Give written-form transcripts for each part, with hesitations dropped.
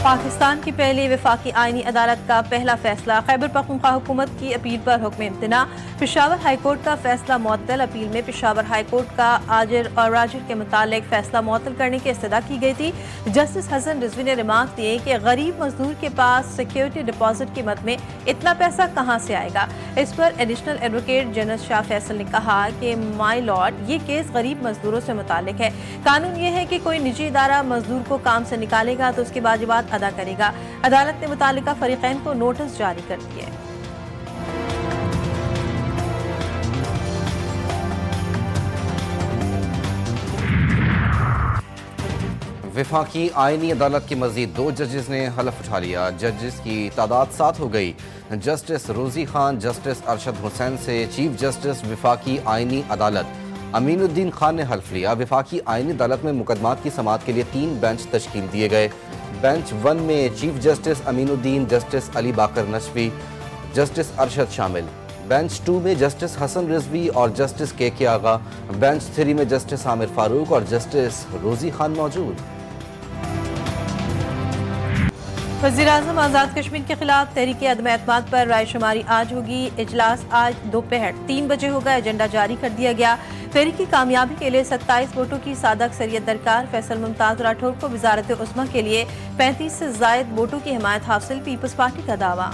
पाकिस्तान की पहली वफाकी आईनी अदालत का पहला फैसला। खैबर पख्तूनख्वा हुकूमत की अपील पर हुक्म इम्तना। पेशावर हाईकोर्ट का फैसला मुअत्तल। अपील में पेशावर हाईकोर्ट का आजिर और राजिर के मुतालिक फैसला मुअत्तल करने की इस्तदा की गई थी। जस्टिस हसन रिजवी ने रिमार्क दिए कि गरीब मजदूर के पास सिक्योरिटी डिपॉजिट की मद में इतना पैसा कहाँ से आएगा। इस पर additional advocate general Shah Faisal ने कहा कि माई लॉर्ड, ये केस गरीब मजदूरों से मुतालिक है। कानून ये है कि कोई निजी इदारा मजदूर को काम से निकालेगा तो उसके वाजिबात अदा करेगा। अदालत ने मुतालिका फरीकैन को नोटिस जारी कर दिए। वफाकी आईनी अदालत के मजीद 2 जजेस ने हलफ उठा लिया। जजेस की तादाद 7 हो गई। जस्टिस रोजी खान, जस्टिस अरशद हुसैन से चीफ जस्टिस वफाकी आईनी अदालत अमीनुद्दीन खान ने हल्फ लिया। वफाकी आईनी अदालत में मुकदमात की समाअत के लिए 3 बेंच तश्कील दिए गए। बेंच 1 में chief justice Aminuddin, justice Ali Baqar Naqvi, justice Arshad शामिल। बेंच 2 में जस्टिस हसन रिजवी और जस्टिस के आगा। बेंच 3 में जस्टिस आमिर फारूक और जस्टिस रोजी खान मौजूद। वज़ीर-ए-आज़म आज़ाद कश्मीर के खिलाफ तहरीक अदम एतमाद पर रायशुमारी आज होगी। इजलास आज दोपहर 3 बजे होगा। एजेंडा जारी कर दिया गया। तहरीक की कामयाबी के लिए 27 वोटों की सादा अक्सरियत दरकार। फैसल मुमताज राठौर को वजारत उस्मा के लिए 35 से ज़ायद वोटों की हिमायत हासिल। पीपल्स पार्टी का दावा।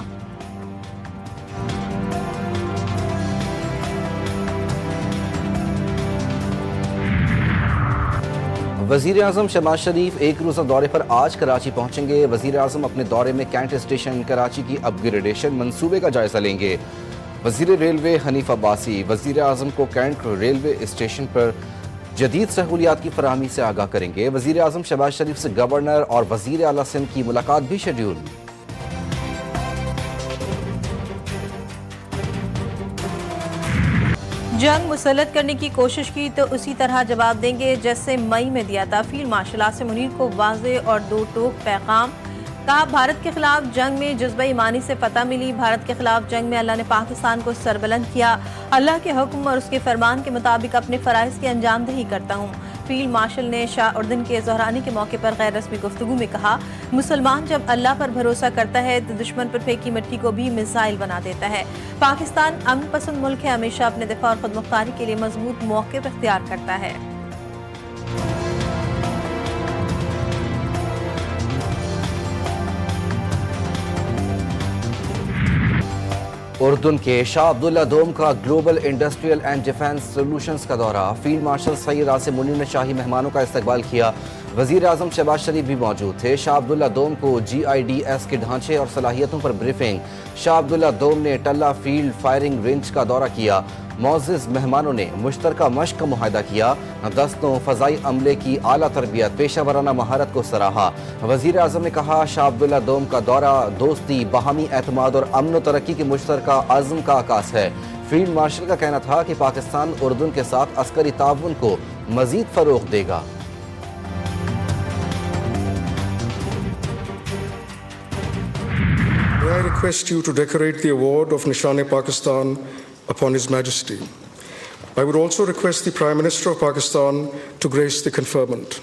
वज़ीर आज़म शहबाज शरीफ एक रोज़ा दौरे पर आज कराची पहुंचेंगे। वज़ीर आज़म अपने दौरे में कैंट स्टेशन कराची की अपग्रेडेशन मंसूबे का जायजा लेंगे। वज़ीर रेलवे हनीफ अब्बासी वज़ीर आज़म को कैंट रेलवे स्टेशन पर जदीद सहूलियात की फराहमी से आगाह करेंगे। वज़ीर आज़म शहबाज शरीफ से गवर्नर और वज़ीर आला सिंध की मुलाकात भी शेड्यूल। जंग मुसल्लत करने की कोशिश की तो उसी तरह जवाब देंगे जैसे मई में दिया था। फील्ड मार्शल आसिम मुनीर को वाज़े और दो टोक पैगाम। कहा, भारत के खिलाफ जंग में जज्बा ईमानी से फतह मिली। भारत के खिलाफ जंग में अल्लाह ने पाकिस्तान को सरबुलंद किया। अल्लाह के हुक्म और उसके फरमान के मुताबिक अपने फ़राइज़ की अंजामदही करता हूँ। फील्ड मार्शल ने शाह उर्दन के ज़ोहरानी के मौके पर गैर रस्मी गुफ्तगू में कहा, मुसलमान जब अल्लाह पर भरोसा करता है तो दुश्मन पर फेंकी मिट्टी को भी मिसाइल बना देता है। पाकिस्तान अमन पसंद मुल्क है, हमेशा अपने दिफा और खुद मुख्तारी के लिए मजबूत मौक़िफ़ इख्तियार करता है। उर्दन के शाह अब्दुल्ला दोम का global industrial and defence solutions का दौरा। फील्ड मार्शल सैयद आसिम मुनीर ने शाही मेहमानों का इस्तकबाल किया। वज़ीर आज़म शहबाज शरीफ भी मौजूद थे। शाह अब्दुल्ला दोम को GIDS के ढांचे और सलाहियतों पर ब्रीफिंग। शाह अब्दुल्ला दोम ने टल्ला फील्ड फायरिंग रेंज का दौरा किया। मौज़िज़ मेहमानों ने मुश्तरका मश्क का मुआहिदा किया। दस्तों फ़ज़ाई अमले की आला तरबियत, पेशा वराना महारत को सराहा। वज़ीर आज़म ने कहा, शाह अब्दुल्ला दोम का दौरा दोस्ती, बाहमी एतमाद और अमन व तरक्की की मुश्तरका आज़म का आकाश है। फील्ड मार्शल का कहना था कि पाकिस्तान उर्दन के साथ अस्करी ताउन को मज़ीद फ़रोग़ देगा। I request you to decorate the award of Nishan-e-Pakistan upon His Majesty. I would also request the Prime Minister of Pakistan to grace the conferment.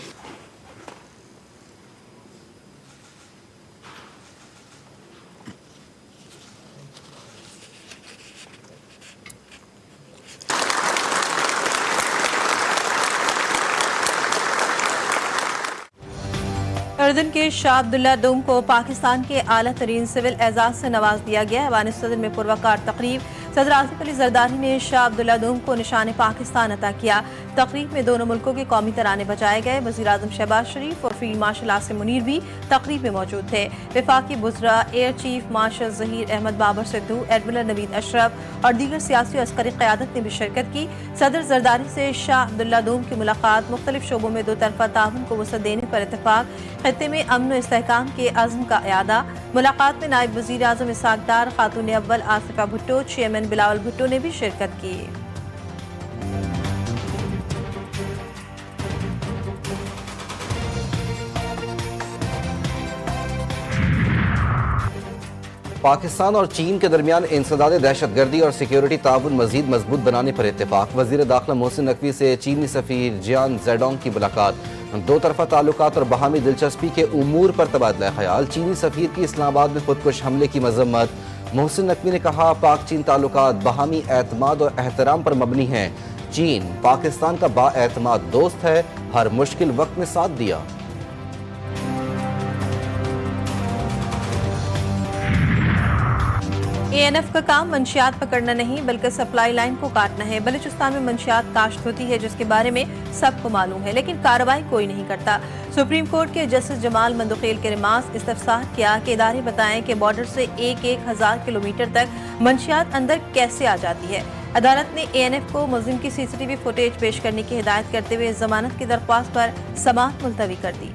उर्दन के शाह अब्दुल्ला दोम को पाकिस्तान के आला तरीन सिविल एजाज से नवाज दिया गया। ऐवान सदर में पुरवकार तकरीब। सदर आसिफ अली जरदारी ने शाह अब्दुल्ला दोम को निशान पाकिस्तान अता किया। तकरीब में दोनों मुल्कों के कौमी तराने बजाए गए। वज़ीर आज़म शहबाज शरीफ और फील्ड मार्शल आसिम मुनीर भी तकरीब में मौजूद थे। वफाकी बुज़रा, air chief marshal Zaheer Ahmed Babar Sidhu, admiral Naveed Ashraf और दीगर सियासी और अस्करी क़यादत ने भी शिरकत की। सदर जरदारी से शाह अब्दुल्ला दोम की मुलाकात। मुख्तलिफ शोबों में 2 तरफ़ा ताउन को वसअत देने पर इत्तफ़ाक़। खित्ते में अमन व इस्तेहकाम के अज़्म का इयादा। मुलाकात में नायब वज़ीर आज़म इसहाक़ डार, खातून अव्वल आसिफा भुट्टो, चेयरमैन बिलावल भुट्टो ने भी शिरकत की। पाकिस्तान और चीन के दरमियान इंसदाद दहशतगर्दी और सिक्योरिटी ताउन मजीद मजबूत बनाने पर इत्तेफाक। वज़ीर दाखिला मोहसिन नकवी से चीनी सफ़ीर जियान ज़ेडोंग की मुलाकात। दो तरफा ताल्लुकात और बाहमी दिलचस्पी के उमूर पर तबादला ख्याल। चीनी सफीर की इस्लामाबाद में खुदकुश हमले की मजम्मत। मोहसिन नकवी ने कहा, पाक चीन ताल्लुकात बाहमी एतमाद और एहतराम पर मबनी हैं। चीन पाकिस्तान का बाएतमाद दोस्त है, हर मुश्किल वक्त में साथ दिया। एएनएफ का काम मंशियात पकड़ना नहीं बल्कि सप्लाई लाइन को काटना है। बलूचिस्तान में मंशियात काश्त होती है जिसके बारे में सबको मालूम है, लेकिन कार्रवाई कोई नहीं करता। सुप्रीम कोर्ट के जस्टिस जमाल मंदुखेल के रिमास इस्तफसार किया कि इदारे बताएं कि बॉर्डर से एक हजार किलोमीटर तक मंशियात अंदर कैसे आ जाती है। अदालत ने एएनएफ को मुल्जिम की सीसीटीवी फुटेज पेश करने की हिदायत करते हुए जमानत की दरख्वास्त पर समाअत मुलतवी कर दी।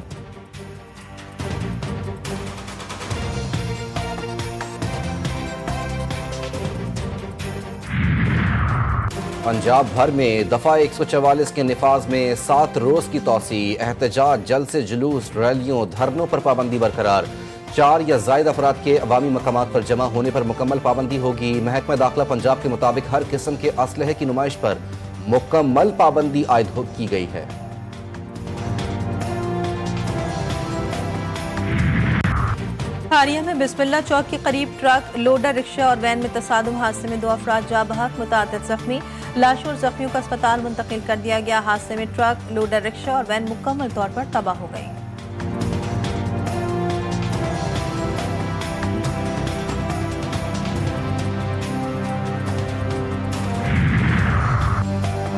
पंजाब भर में दफा 144 के निफाज में 7 रोज की तोसी। एहतजाज, जलसे, जुलूस, रैलियों, धरनों पर पाबंदी बरकरार। 4 या ज़ायद अफराद के अवामी मकामात पर जमा होने पर मुकम्मल पाबंदी होगी। महकमा दाखिला पंजाब के मुताबिक हर किस्म के असलहे की नुमाइश पर मुकम्मल पाबंदी आयद की गई है। हारिया में बिस्मिल्ला चौक के करीब ट्रक, लोडर, रिक्शा और वैन में तसादुम। हादसे में 2 अफराद जाँ बहक, मुताअद्दिद जख्मी। लाशों और जख्मियों को अस्पताल मुंतकिल कर दिया गया। हादसे में ट्रक, लोडर, रिक्शा और वैन मुकम्मल तौर पर तबाह हो गई।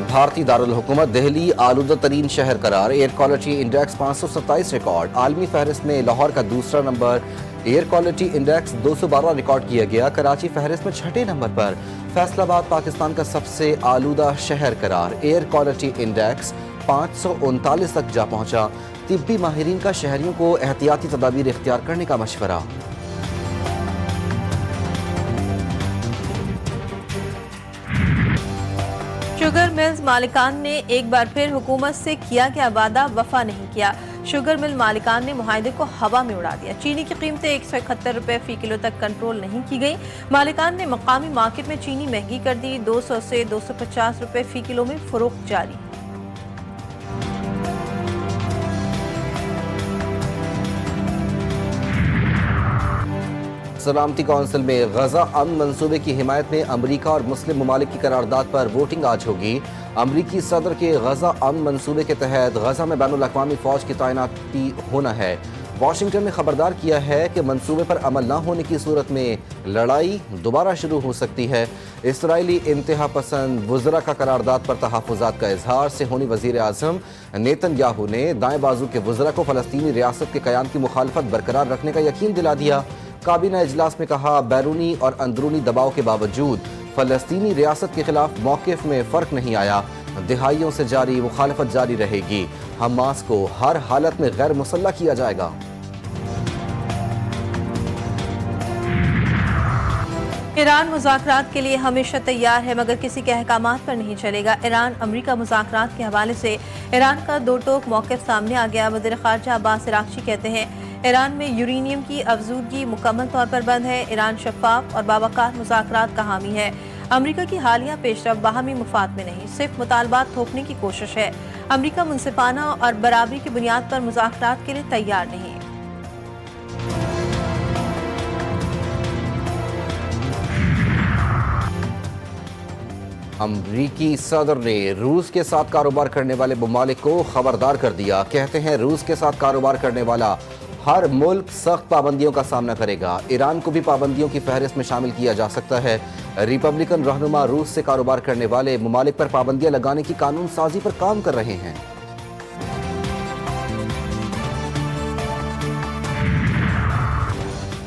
भारतीय दारुल हुकूमत दिल्ली आलूदा तरीन शहर करार। Air quality index 527 record. आलमी फहरिस्त में लाहौर का दूसरा number. Air quality index 212 record किया गया। कराची फहरिस्त में 6ठे नंबर पर। फैसलाबाद पाकिस्तान का सबसे आलूदा शहर करार। एयर क्वालिटी इंडेक्स 539 तक जा पहुंचा। तिब्बी माहिरीन का शहरियों को एहतियाती तदाबीर इख्तियार करने का मशवरा। शुगर मिल्स मालिकान ने एक बार फिर हुकूमत से किया गया वादा वफा नहीं किया। शुगर मिल मालिकान ने मुआहदे को हवा में उड़ा दिया। चीनी की कीमतें 171 रुपए फी किलो तक कंट्रोल नहीं की गई। मालिकान ने मकामी मार्केट में चीनी महंगी कर दी। 200 से 250 रुपए फी किलो में फरोख्त जारी। सलामती कौंसिल में गजा अमन मंसूबे की हिमायत में अमरीका और मुस्लिम ममालिक की करारदाद पर वोटिंग आज होगी। अमरीकी सदर के गजा अमन मंसूबे के तहत गजा में बैनुल अक़वामी फ़ौज की तैनाती होना है। वाशिंगटन ने खबरदार किया है कि मंसूबे पर अमल न होने की सूरत में लड़ाई दोबारा शुरू हो सकती है। इसराइली इंतहा पसंद वज़रा का करारदाद पर तहफ़्फ़ुज़ात का इजहार। सेहूनी वज़ीर आज़म नेतन्याहू ने दाएं बाजू के वज़रा को फ़लस्तीनी रियासत के क़याम की मुखालफत बरकरार रखने का यकीन दिला दिया। काबीना इजलास में कहा, बैरूनी और अंदरूनी दबाव के बावजूद फ़लस्तीनी रियासत के खिलाफ मौक़िफ़ में फ़र्क नहीं आया। दिहाइयों से जारी मुखालफत जारी रहेगी। हमास को हर हालत में गैर मुसल्लह किया जाएगा। ईरान मुज़ाकरात के लिए हमेशा तैयार है मगर किसी के अहकामात पर नहीं चलेगा। ईरान अमरीका मुज़ाकरात के हवाले से ईरान का दो टोक मौक़िफ़ सामने आ गया। वज़ीर ख़ारजा अब्बास इराक़ची कहते हैं, ईरान में यूरेनियम की अफजूदगी मुकम्मल तौर पर बंद है। ईरान शफ़ाफ और बावकार मुज़ाकरात का हामी है। अमरीका की हालिया पेशरफ बाहमी मुफाद में नहीं, सिर्फ मुतालबात थोपने की कोशिश है। अमरीका मुनसिफाना और बराबरी की बुनियाद पर मुज़ाकरात के लिए तैयार नहीं। अमरीकी सदर ने रूस के साथ कारोबार करने वाले ममालिक को खबरदार कर दिया। कहते हैं, रूस के साथ कारोबार करने वाला हर मुल्क सख्त पाबंदियों का सामना करेगा। ईरान को भी पाबंदियों की फहरिस्त में शामिल किया जा सकता है। रिपब्लिकन रहनुमा रूस से कारोबार करने वाले ममालिक पर पाबंदियां लगाने की कानून साजी पर काम कर रहे हैं।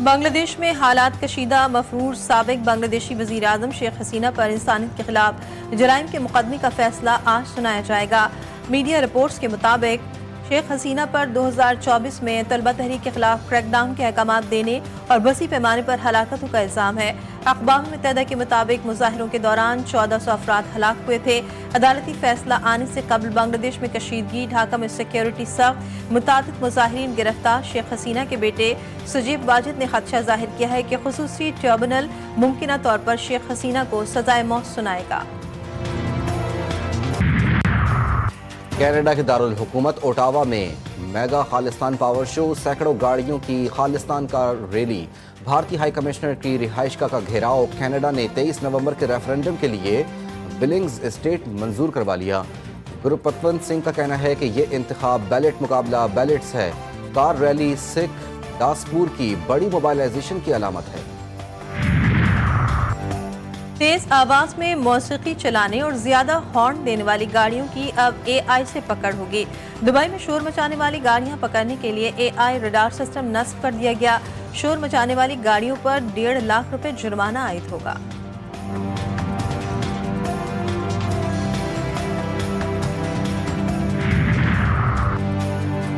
बांग्लादेश में हालात कशीदा। मफरूर साबिक बांग्लादेशी वज़ीर आज़म शेख हसीना पर इंसानियत के खिलाफ जराइम के मुकदमे का फैसला आज सुनाया जाएगा। मीडिया रिपोर्ट्स के मुताबिक शेख हसीना पर 2024 में तलबा तहरीक के खिलाफ क्रैकडाउन के अहकामात देने और बसी पैमाने पर हलाकतों का इल्ज़ाम है। अख़बार मुत्तहिदा के मुताबिक मुजाहिरों के दौरान 1400 अफराद हलाक हुए थे। अदालती फैसला आने से कबल बांग्लादेश में कशीदगी, ढाका में सिक्योरिटी सख्त, मुतादिद मुजाहिरीन गिरफ्तार। शेख हसीना के बेटे सजीब वाजिद ने खदशा जाहिर किया है कि खुसूसी ट्रिब्यूनल मुमकिना तौर पर शेख हसीना को सजाए मौत सुनाएगा। कनाडा के दारुल हुकूमत ओटावा में मेगा खालिस्तान पावर शो, सैकड़ों गाड़ियों की खालिस्तान का रैली, भारतीय हाई कमिश्नर की रिहाइशगाह का घेराव। कनाडा ने 23 नवंबर के रेफरेंडम के लिए बिलिंग्स एस्टेट मंजूर करवा लिया। गुरपतवंत सिंह का कहना है कि ये इंतखाब बैलेट मुकाबला बैलेट्स है। कार रैली सिख दासपुर की बड़ी मोबाइलाइजेशन की अलामत है। तेज आवाज में मौसीकी चलाने और ज्यादा हॉर्न देने वाली गाड़ियों की अब AI से पकड़ होगी। दुबई में शोर मचाने वाली गाड़ियां पकड़ने के लिए AI रडार सिस्टम नस्ब कर दिया गया। शोर मचाने वाली गाड़ियों पर 1.5 लाख रुपए जुर्माना आयद होगा।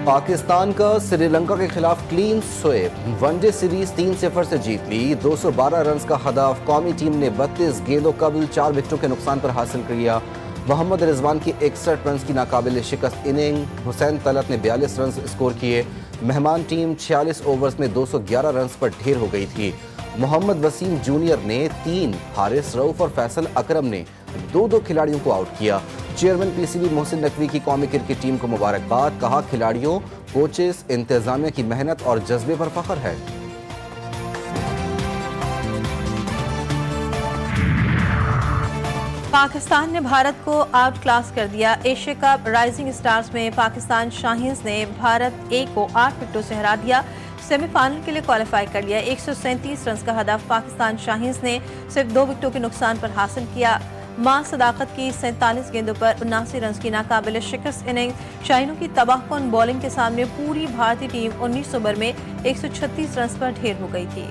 पाकिस्तान का श्रीलंका के खिलाफ क्लीन स्वीप, वनडे सीरीज 3-0 से जीत ली। 212 रन का हदफ। कौमी टीम ने 32 गेंदों कबल 4 विकेटों के नुकसान पर हासिल किया। मोहम्मद रिजवान की 61 रन की नाकाबिल शिकस्त इनिंग। हुसैन तलत ने 42 रन स्कोर किए। मेहमान टीम 46 ओवर्स में 211 रन पर ढेर हो गई थी। मोहम्मद वसीम जूनियर ने 3, हारिस रऊफ और फैसल अकरम ने 2-2 खिलाड़ियों को आउट किया। चेयरमैन PCB मोहसिन नकवी की कौमी क्रिकेट टीम को मुबारकबाद। कहा, खिलाड़ियों, कोचेस, इंतजामिया की मेहनत और जज्बे पर फख्र है। पाकिस्तान ने भारत को आउट क्लास कर दिया। एशिया कप राइजिंग स्टार्स में पाकिस्तान शाहीन्स ने भारत A को 8 विकेटों से हरा दिया। सेमीफाइनल के लिए क्वालिफाई कर लिया। 137 रन का हदफ पाकिस्तान शाहीन्स ने सिर्फ 2 विकेटों के नुकसान पर हासिल किया। मां सदाकत की 47 गेंदों पर 79 रन की नाकाबिल शिकस्त इनिंग। शाहीनों की तबाहकुन बॉलिंग के सामने पूरी भारतीय टीम 19 ओवर में 136 रन पर ढेर हो गई थी।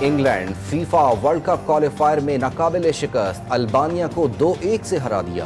England FIFA world cup qualifier में नाकाबिल शिकस्त, अल्बानिया को 2-1 से हरा दिया।